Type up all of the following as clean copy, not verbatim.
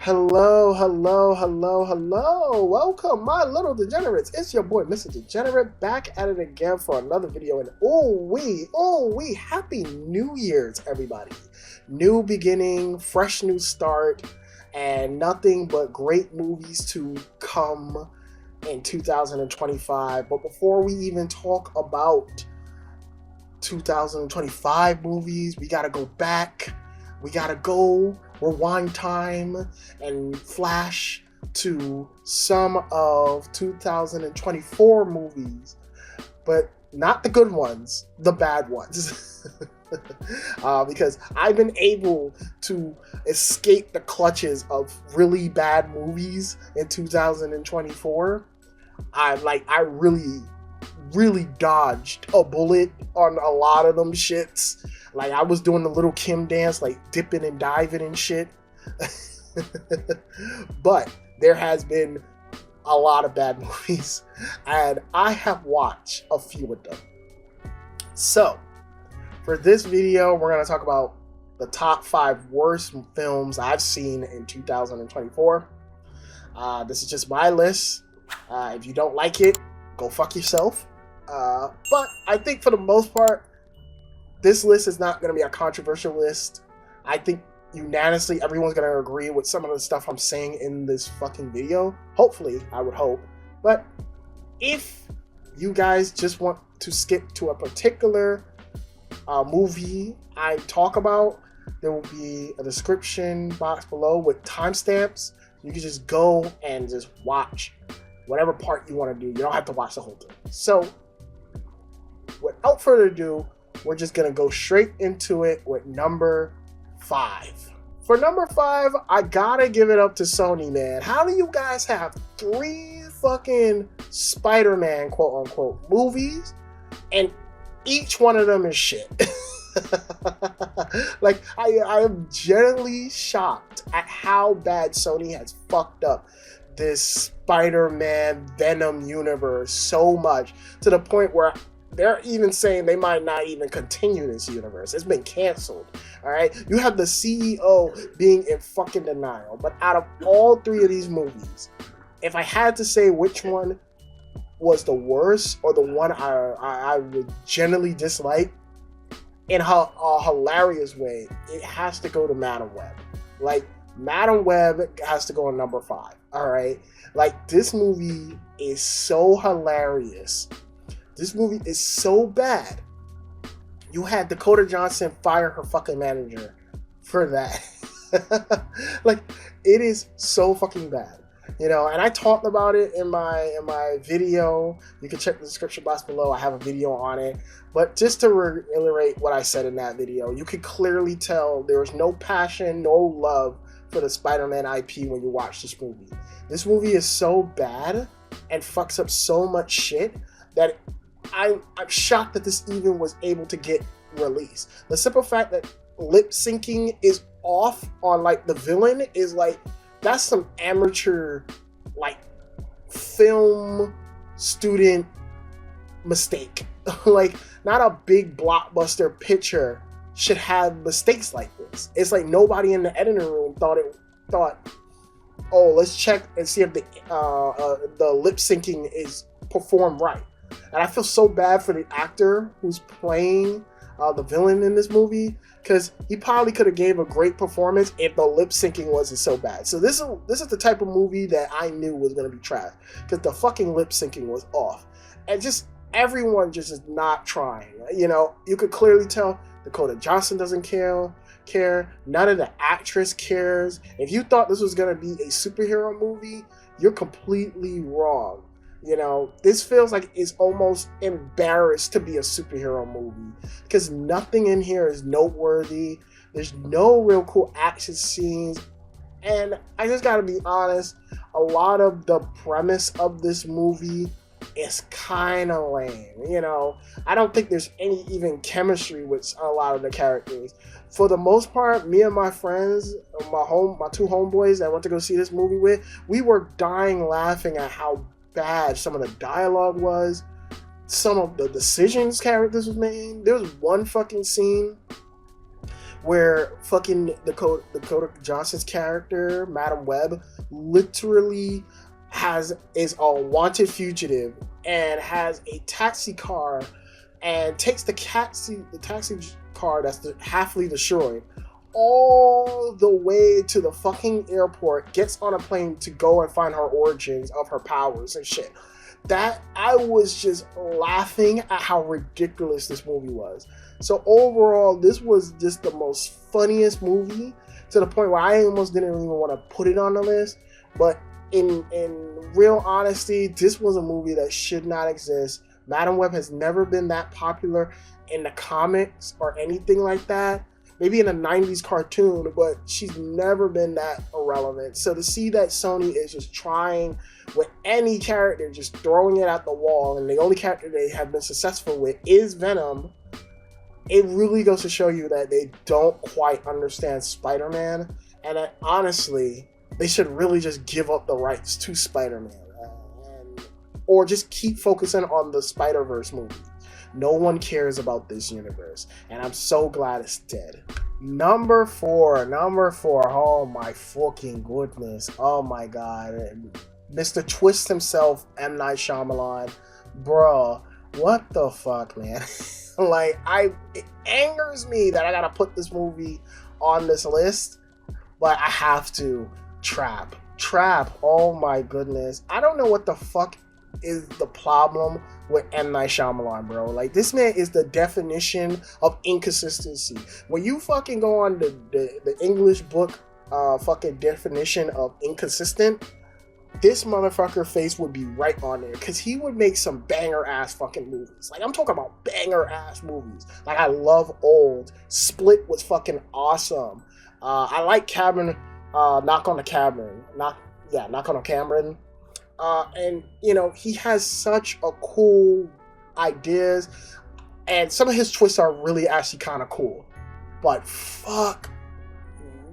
Hello, hello, hello, hello. Welcome, my little degenerates. It's your boy, Mr. Degenerate, back at it again for another video. And happy New Year's, everybody. New beginning, fresh new start, and nothing but great movies to come in 2025. But before we even talk about 2025 movies, we gotta go back. We gotta go rewind time and flash to some of 2024 movies, but not the good ones, the bad ones. Because I've been able to escape the clutches of really bad movies in 2024. I really dodged a bullet on a lot of them shits. Like, I was doing the little Kim dance, like dipping and diving and shit. But there has been a lot of bad movies, and I have watched a few of them. So, for this video, we're going to talk about the top 5 worst films I've seen in 2024. This is just my list. If you don't like it, go fuck yourself. But I think for the most part, this list is not going to be a controversial list. I think unanimously everyone's going to agree with some of the stuff I'm saying in this fucking video. Hopefully, I would hope. But if you guys just want to skip to a particular movie I talk about, there will be a description box below with timestamps. You can just go and just watch whatever part you want to do. You don't have to watch the whole thing. So, without further ado, we're just gonna go straight into it with number 5. For number 5, I gotta give it up to Sony, man. How do you guys have 3 fucking Spider-Man quote-unquote movies, and each one of them is shit? Like, I am genuinely shocked at how bad Sony has fucked up this Spider-Man Venom universe so much, to the point where they're even saying they might not even continue this universe. It's been canceled. All right. You have the CEO being in fucking denial. But out of all 3 of these movies, if I had to say which one was the worst, or the one I would generally dislike in a hilarious way, it has to go to Madam Web. Like, Madam Web has to go on number 5. All right. Like, this movie is so hilarious. This movie is so bad. You had Dakota Johnson fire her fucking manager for that. Like, it is so fucking bad. You know, and I talked about it in my video. You can check the description box below. I have a video on it. But just to reiterate what I said in that video, you could clearly tell there was no passion, no love for the Spider-Man IP when you watch this movie. This movie is so bad and fucks up so much shit that I'm shocked that this even was able to get released. The simple fact that lip syncing is off on, like, the villain is like, that's some amateur, like, film student mistake. Like, not a big blockbuster picture should have mistakes like this. It's like nobody in the editing room thought, oh, let's check and see if the lip syncing is performed right. And I feel so bad for the actor who's playing the villain in this movie, because he probably could have gave a great performance if the lip syncing wasn't so bad. So this is the type of movie that I knew was going to be trash, because the fucking lip syncing was off. And just everyone just is not trying. You know, you could clearly tell Dakota Johnson doesn't care. None of the actress cares. If you thought this was going to be a superhero movie, you're completely wrong. You know, this feels like it's almost embarrassed to be a superhero movie, because nothing in here is noteworthy. There's no real cool action scenes. And I just gotta be honest, a lot of the premise of this movie is kind of lame. You know, I don't think there's any even chemistry with a lot of the characters. For the most part, me and my friends, my 2 homeboys that I went to go see this movie with, we were dying laughing at how bad some of the dialogue was, some of the decisions characters was making. There was one fucking scene where fucking Dakota Johnson's character, Madam Web, literally is a wanted fugitive and has a taxi car and takes the taxi car that's halfly destroyed all the way to the fucking airport, gets on a plane to go and find her origins of her powers and shit. That I was just laughing at how ridiculous this movie was. So overall, this was just the most funniest movie, to the point where I almost didn't even want to put it on the list. But in real honesty, this was a movie that should not exist. Madam Web has never been that popular in the comics or anything like that. Maybe in a 90s cartoon, but she's never been that irrelevant. So to see that Sony is just trying with any character, just throwing it at the wall, and the only character they have been successful with is Venom, it really goes to show you that they don't quite understand Spider-Man, and that honestly, they should really just give up the rights to Spider-Man, or just keep focusing on the Spider-Verse movie. No one cares about this universe, and I'm so glad it's dead. Number four. Oh my fucking goodness. Oh my god. Mr. Twist himself, M. Night Shyamalan. Bruh, what the fuck, man? It angers me that I gotta put this movie on this list, but I have to. Trap. Oh my goodness. I don't know what the fuck is the problem with M. Night Shyamalan, bro. Like, this man is the definition of inconsistency. When you fucking go on the English book fucking definition of inconsistent, this motherfucker face would be right on there, because he would make some banger ass fucking movies. Like, I'm talking about banger ass movies. Like, I love Old. Split was fucking awesome. I like Cameron, Knock on the Cameron. Knock on the Cameron. And, you know, he has such a cool ideas, and some of his twists are really actually kind of cool. But fuck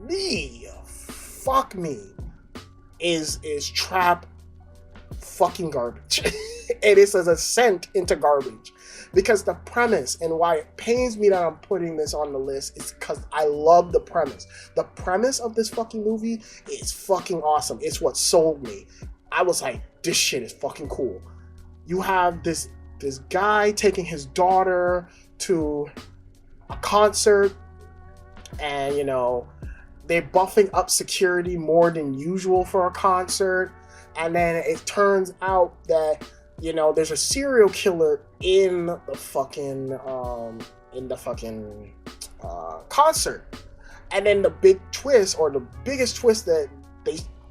me, is Trap fucking garbage. It is an ascent into garbage, because the premise, and why it pains me that I'm putting this on the list, is because I love the premise. The premise of this fucking movie is fucking awesome. It's what sold me. I was like, this shit is fucking cool. You have this guy taking his daughter to a concert, and, you know, they're buffing up security more than usual for a concert, and then it turns out that, you know, there's a serial killer in the fucking concert. And then the big twist, or the biggest twist that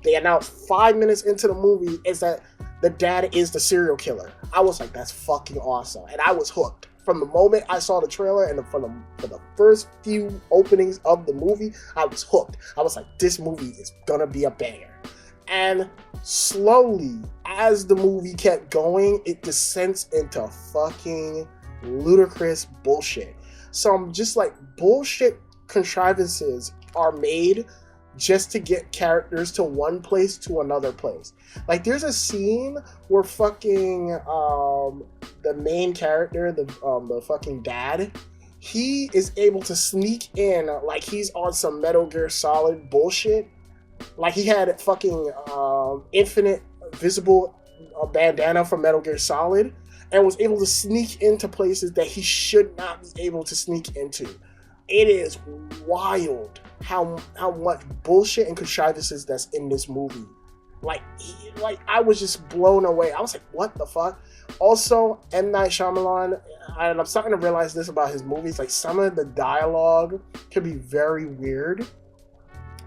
they announced 5 minutes into the movie, is that the dad is the serial killer. I was like, that's fucking awesome. And I was hooked. From the moment I saw the trailer and for the first few openings of the movie, I was hooked. I was like, this movie is gonna be a banger. And slowly, as the movie kept going, it descends into fucking ludicrous bullshit. Some just like bullshit contrivances are made just to get characters to one place to another place. Like, there's a scene where fucking the main character, the fucking dad, he is able to sneak in like he's on some Metal Gear Solid bullshit. Like, he had fucking infinite visible bandana from Metal Gear Solid, and was able to sneak into places that he should not be able to sneak into. It is wild how much bullshit and contrivances that's in this movie. Like I was just blown away. I was like, what the fuck? Also, M. Night Shyamalan, and I'm starting to realize this about his movies, like, some of the dialogue can be very weird.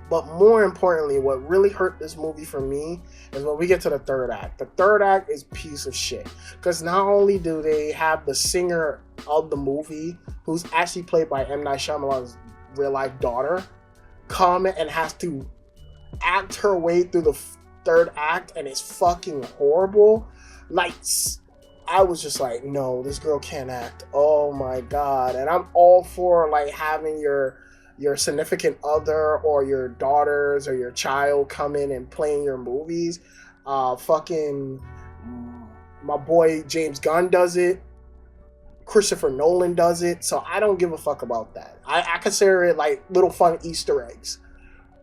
But more importantly, what really hurt this movie for me is when we get to the third act. The third act is piece of shit. Because not only do they have the singer of the movie, who's actually played by M. Night Shyamalan's real-life daughter, come and has to act her way through the third act, and it's fucking horrible. Like, I was just like, no, this girl can't act. Oh my god. And I'm all for, like, having your significant other or your daughters or your child come in and playing your movies. Fucking my boy James Gunn does it Christopher Nolan does it, so I don't give a fuck about that. I consider it like little fun Easter eggs.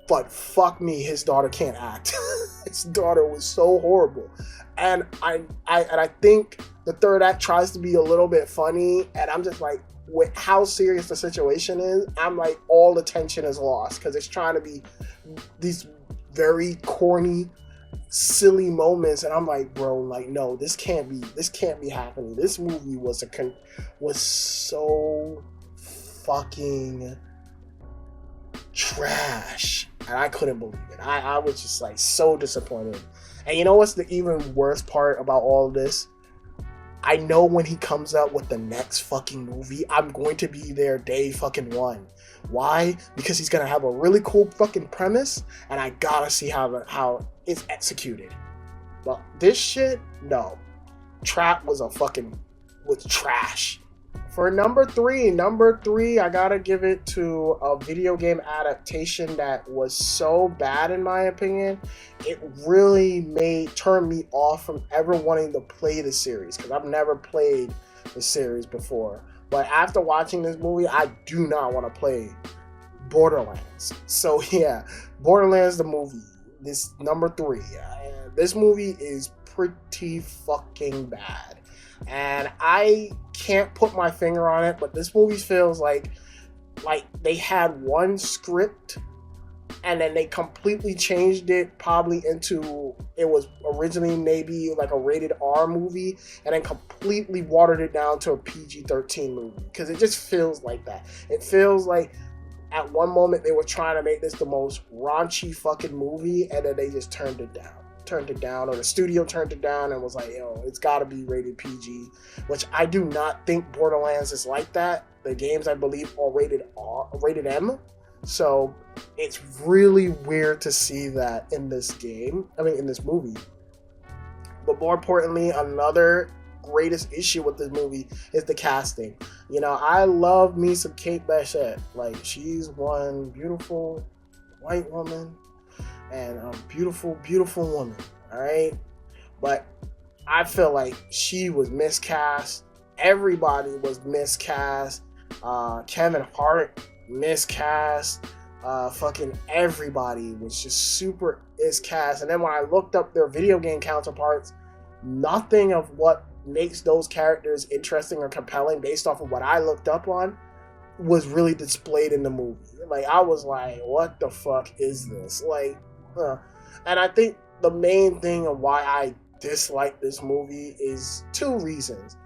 But fuck me, his daughter can't act. His daughter was so horrible. And I think the third act tries to be a little bit funny, and I'm just like, with how serious the situation is, I'm like, all the tension is lost because it's trying to be these very corny, silly moments, and I'm like, bro, like, no, this can't be happening. This movie was so fucking trash, and I couldn't believe it. I was just like so disappointed. And you know what's the even worst part about all of this? I know when he comes out with the next fucking movie, I'm going to be there day fucking one. Why? Because he's gonna have a really cool fucking premise, and I gotta see how it's executed. But this shit, no. Trap was trash. For number three, I gotta give it to a video game adaptation that was so bad in my opinion. It really turned me off from ever wanting to play the series, because I've never played the series before. But after watching this movie, I do not want to play Borderlands. So yeah, Borderlands the movie. This number 3. This movie is pretty fucking bad. And I can't put my finger on it, but this movie feels like they had one script and then they completely changed it probably into, it was originally maybe like a rated R movie, and then completely watered it down to a PG-13 movie, because it just feels like that. It feels like at one moment they were trying to make this the most raunchy fucking movie, and then they just turned it down, or the studio turned it down and was like, yo, it's got to be rated PG, which I do not think Borderlands is like that. The games, I believe, are rated M, so it's really weird to see that in this movie. But more importantly, another greatest issue with this movie is the casting. You know, I love me some Kate Blanchett. Like, she's one beautiful white woman and a beautiful, beautiful woman, all right? But I feel like she was miscast. Everybody was miscast. Kevin Hart miscast. Fucking everybody was just super miscast. And then when I looked up their video game counterparts, nothing of what makes those characters interesting or compelling based off of what I looked up on was really displayed in the movie. Like, I was like, what the fuck is this? Like, and I think the main thing of why I dislike this movie is 2 reasons.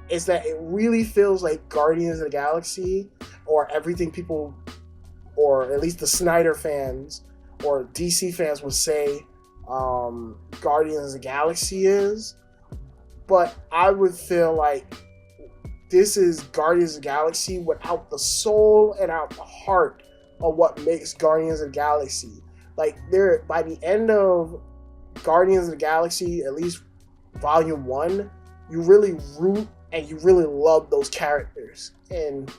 Is that it really feels like Guardians of the Galaxy, or everything people, or at least the Snyder fans or DC fans would say Guardians of the Galaxy is. But I would feel like this is Guardians of the Galaxy without the soul and out the heart of what makes Guardians of the Galaxy. Like, by the end of Guardians of the Galaxy, at least Volume 1, you really root and you really love those characters. And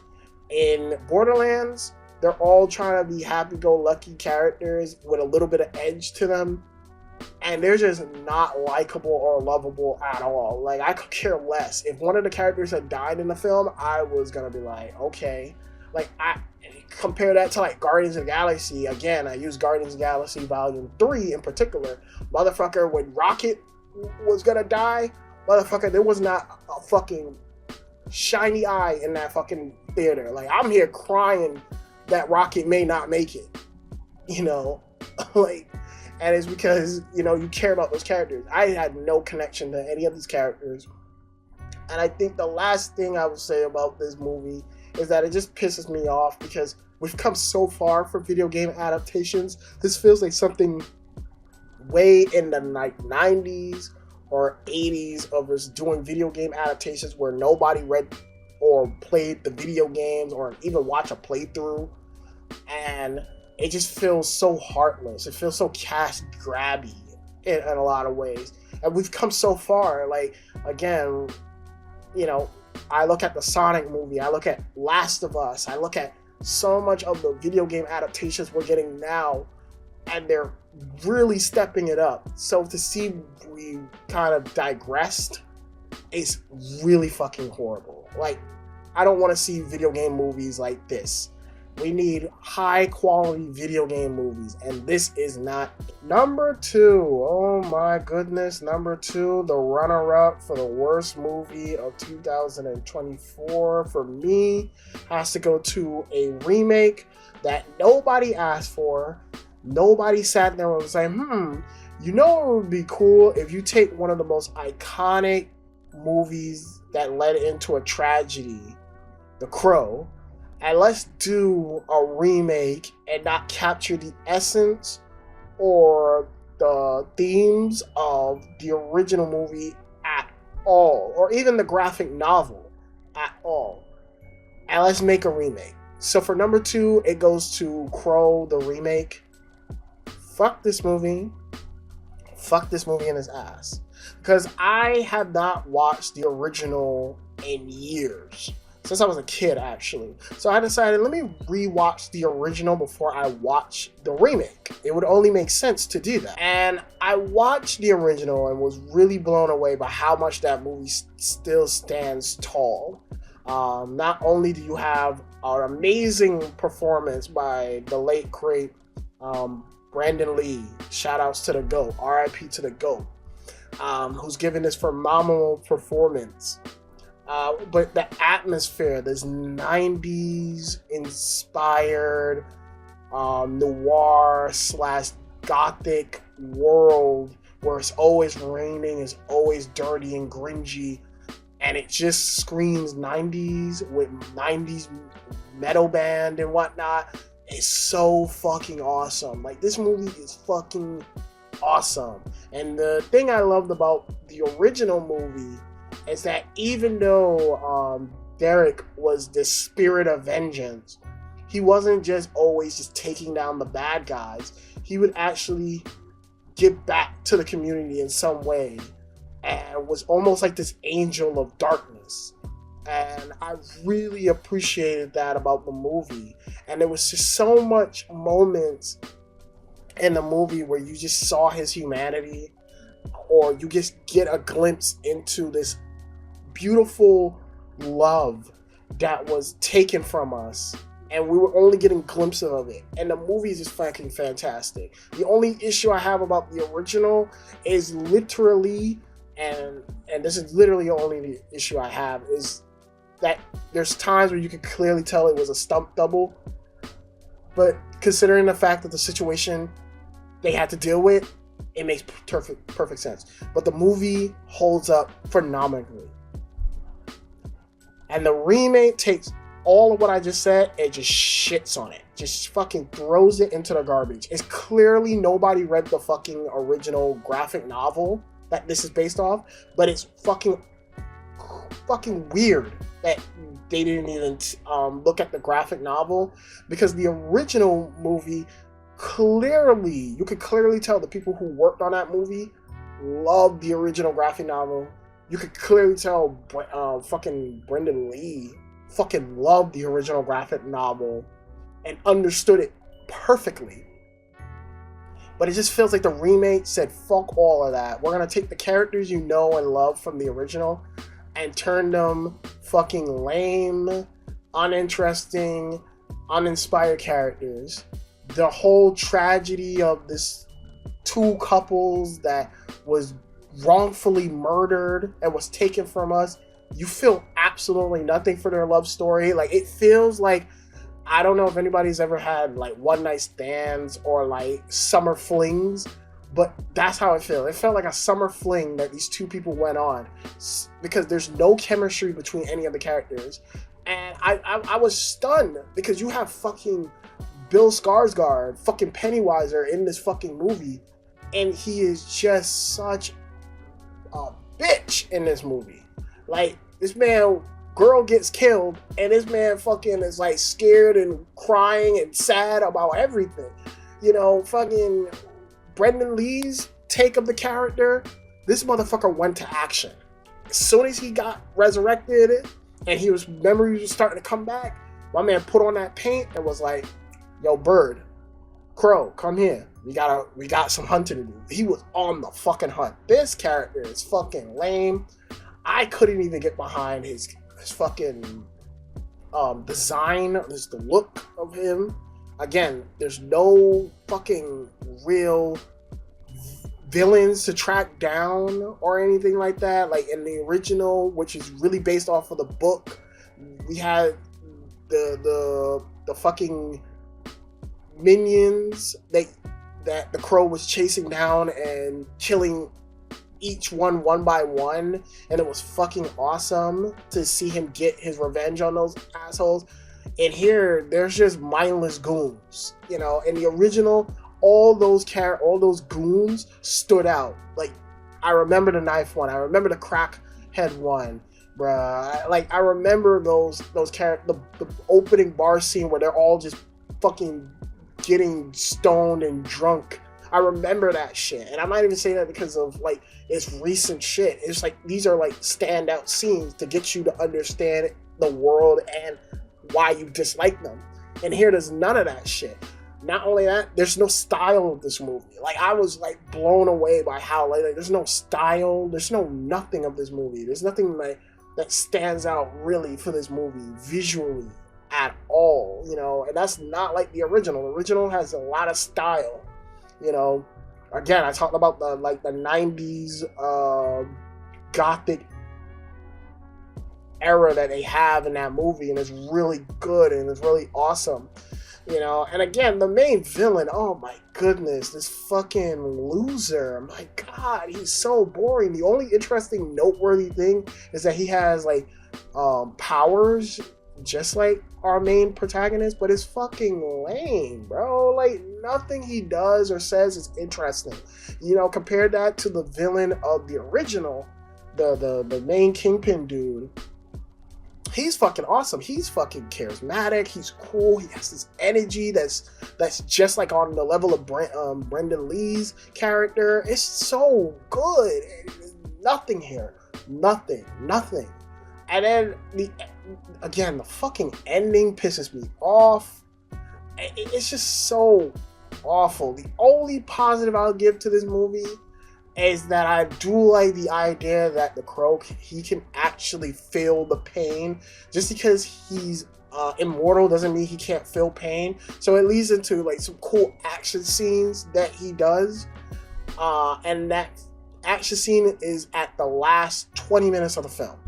in Borderlands, they're all trying to be happy-go-lucky characters with a little bit of edge to them. And they're just not likable or lovable at all. Like, I could care less. If one of the characters had died in the film, I was gonna be like, okay. Like, I compare that to like Guardians of the Galaxy. Again, I use Guardians of the Galaxy Volume 3 in particular. Motherfucker, when Rocket was gonna die, motherfucker, there was not a fucking shiny eye in that fucking theater. Like, I'm here crying that Rocket may not make it. You know? Like, and it's because, you know, you care about those characters. I had no connection to any of these characters. And I think the last thing I would say about this movie is that it just pisses me off because we've come so far for video game adaptations. This feels like something way in the like 90s or 80s of us doing video game adaptations where nobody read or played the video games or even watch a playthrough. And it just feels so heartless. It feels so cash grabby in a lot of ways. And we've come so far. Like, again, you know, I look at the Sonic movie, I look at Last of Us, I look at so much of the video game adaptations we're getting now, and they're really stepping it up. So to see we kind of digressed is really fucking horrible. Like, I don't want to see video game movies like this. We need high quality video game movies, and this is not. Number 2, oh my goodness, number 2, the runner-up for the worst movie of 2024 for me has to go to a remake that nobody asked for. Nobody sat there and was like, you know what would be cool if you take one of the most iconic movies that led into a tragedy, The Crow, and let's do a remake and not capture the essence or the themes of the original movie at all, or even the graphic novel at all. And let's make a remake. So for number 2, it goes to Crow, the remake. Fuck this movie. Fuck this movie in his ass. Because I have not watched the original in years. Since I was a kid, actually. So I decided, let me rewatch the original before I watch the remake. It would only make sense to do that. And I watched the original and was really blown away by how much that movie still stands tall. Not only do you have an amazing performance by the late, great Brandon Lee. Shout outs to the GOAT. RIP to the GOAT. Who's given this phenomenal performance. But the atmosphere, this 90s inspired noir / gothic world where it's always raining, it's always dirty and grungy, and it just screams 90s with 90s metal band and whatnot. It's so fucking awesome. Like, this movie is fucking awesome. And the thing I loved about the original movie is that even though Derek was the spirit of vengeance, he wasn't just always just taking down the bad guys. He would actually give back to the community in some way and was almost like this angel of darkness. And I really appreciated that about the movie. And there was just so much moments in the movie where you just saw his humanity, or you just get a glimpse into this beautiful love that was taken from us, and we were only getting glimpses of it. And the movie is just fucking fantastic. The only issue I have about the original is literally, and this is literally the only issue I have, is that there's times where you can clearly tell it was a stunt double. But considering the fact that the situation they had to deal with, it makes perfect sense. But the movie holds up phenomenally. And the remake takes all of what I just said and just shits on it. Just fucking throws it into the garbage. It's clearly nobody read the fucking original graphic novel that this is based off, but it's fucking weird that they didn't even look at the graphic novel, because the original movie you could clearly tell the people who worked on that movie loved the original graphic novel. You could clearly tell fucking Brendan Lee fucking loved the original graphic novel and understood it perfectly. But it just feels like the remake said, fuck all of that. We're going to take the characters you know and love from the original and turn them fucking lame, uninteresting, uninspired characters. The whole tragedy of this 2 couples that was wrongfully murdered and was taken from us, you feel absolutely nothing for their love story. Like, it feels like, I don't know if anybody's ever had like one night stands or like summer flings, but that's how it felt. It felt like a summer fling that these 2 people went on, because there's no chemistry between any of the characters. And I was stunned, because you have fucking Bill Skarsgård, fucking Pennywise in this fucking movie, and he is just such a bitch in this movie. Like, this man, girl gets killed, and this man fucking is like scared and crying and sad about everything. You know, fucking Brendan Lee's take of the character, this motherfucker went to action. As soon as he got resurrected and memories were starting to come back, my man put on that paint and was like, yo, Bird, Crow, come here. We got some hunting to do. He was on the fucking hunt. This character is fucking lame. I couldn't even get behind his his fucking design, just the look of him. Again, there's no fucking real villains to track down or anything like that. Like in the original, which is really based off of the book, we had the fucking minions that the Crow was chasing down and killing each one by one, and it was fucking awesome to see him get his revenge on those assholes. And here, there's just mindless goons. You know, in the original, all those goons stood out. Like, I remember the knife one. I remember the crackhead one, bruh. Like, I remember those the opening bar scene where they're all just fucking getting stoned and drunk. I remember that shit. And I'm not even saying that because of, like, it's recent shit. It's like, these are, like, standout scenes to get you to understand the world and why you dislike them. And here, there's none of that shit. Not only that, there's no style of this movie. Like, I was, like, blown away by how, like there's no style. There's no nothing of this movie. There's nothing, like, that stands out, really, for this movie, visually, at all, you know? And that's not like the original. The original has a lot of style, you know? Again, I talked about the 90s gothic era that they have in that movie, and it's really good and it's really awesome, you know. And again, the main villain, oh my goodness, this fucking loser, my god, he's so boring. The only interesting noteworthy thing is that he has like powers just like our main protagonist, but it's fucking lame, bro. Like, nothing he does or says is interesting, you know. Compare that to the villain of the original, the main Kingpin dude. He's fucking awesome. He's fucking charismatic. He's cool. He has this energy that's just like on the level of Brendan Lee's character. It's so good. Nothing here. Nothing. And then the fucking ending pisses me off. It's just so awful. The only positive I'll give to this movie is that I do like the idea that the Crow, he can actually feel the pain. Just because he's immortal doesn't mean he can't feel pain. So it leads into like some cool action scenes that he does. And that action scene is at the last 20 minutes of the film.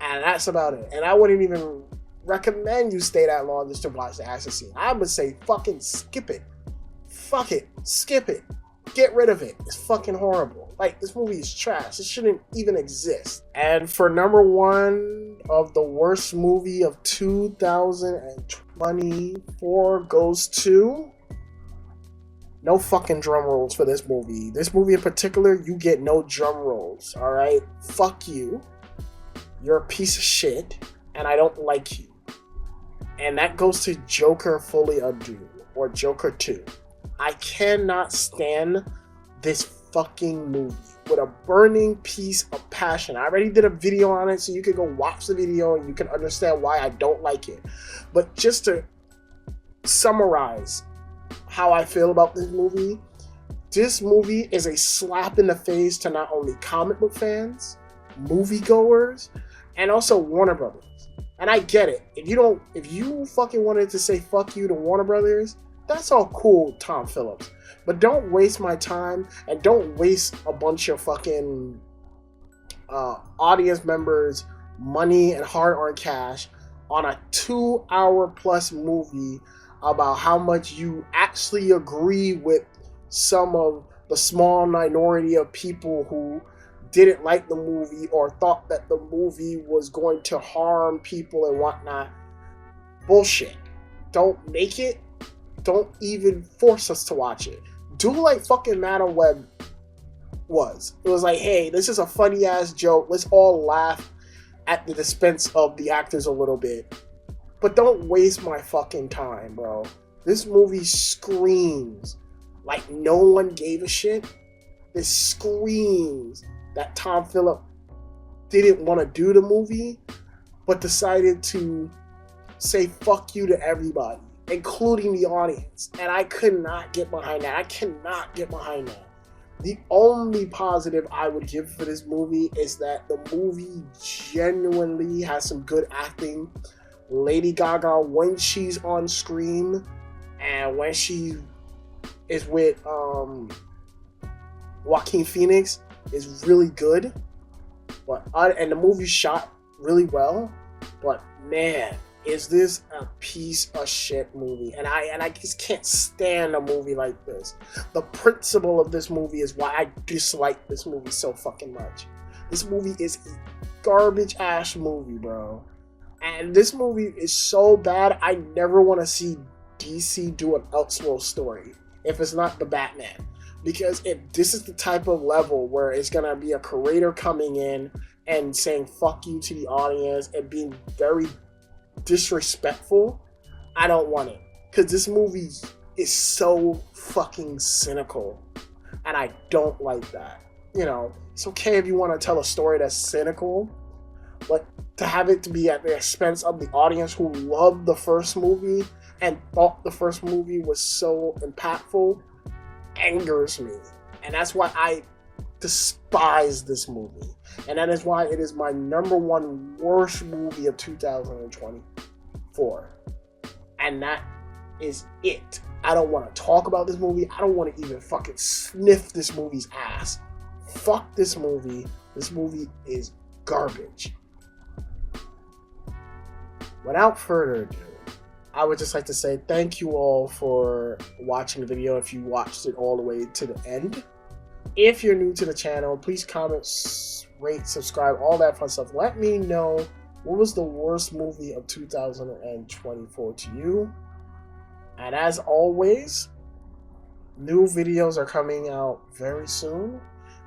And that's about it. And I wouldn't even recommend you stay that long just to watch the action scene. I would say fucking skip it. Fuck it. Skip it. Get rid of it. It's fucking horrible. Like, this movie is trash. It shouldn't even exist. And for number one of the worst movie of 2024 goes to... No fucking drum rolls for this movie. This movie in particular, you get no drum rolls, alright? Fuck you. You're a piece of shit, and I don't like you. And that goes to Joker Fully Undo, or Joker 2. I cannot stand this fucking movie with a burning piece of passion. I already did a video on it, so you can go watch the video and you can understand why I don't like it. But just to summarize how I feel about this movie is a slap in the face to not only comic book fans, moviegoers, and also Warner Brothers. And I get it. If you fucking wanted to say fuck you to Warner Brothers, that's all cool, Tom Phillips. But don't waste my time, and don't waste a bunch of fucking audience members' money and hard-earned cash on a 2-hour plus movie about how much you actually agree with some of the small minority of people who didn't like the movie or thought that the movie was going to harm people and whatnot. Bullshit. Don't make it. Don't even force us to watch it. Do like fucking Madam Web was. It was like, hey, this is a funny ass joke. Let's all laugh at the expense of the actors a little bit. But don't waste my fucking time, bro. This movie screams like no one gave a shit. It screams that Tom Phillips didn't want to do the movie, but decided to say fuck you to everybody, including the audience. And I could not get behind that. I cannot get behind that. The only positive I would give for this movie is that the movie genuinely has some good acting. Lady Gaga, when she's on screen and when she is with Joaquin Phoenix, is really good. But and the movie's shot really well. But man, is this a piece of shit movie? And I just can't stand a movie like this. The principle of this movie is why I dislike this movie so fucking much. This movie is a garbage ass movie, bro. And this movie is so bad, I never want to see DC do an Elseworld story if it's not the Batman. Because if this is the type of level where it's gonna be a creator coming in and saying fuck you to the audience and being very disrespectful, I don't want it. Because this movie is so fucking cynical. And I don't like that. You know, it's okay if you want to tell a story that's cynical, but to have it to be at the expense of the audience who loved the first movie and thought the first movie was so impactful angers me. And that's why I despise this movie. And that is why it is my number one worst movie of 2024. And that is it. I don't want to talk about this movie. I don't want to even fucking sniff this movie's ass. Fuck this movie. This movie is garbage. Without further ado, I would just like to say thank you all for watching the video if you watched it all the way to the end. If you're new to the channel, please comment, rate, subscribe, all that fun stuff. Let me know what was the worst movie of 2024 to you. And as always, new videos are coming out very soon.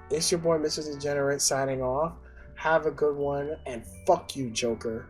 It's your boy, Mr. Degenerate, signing off. Have a good one, and fuck you, Joker.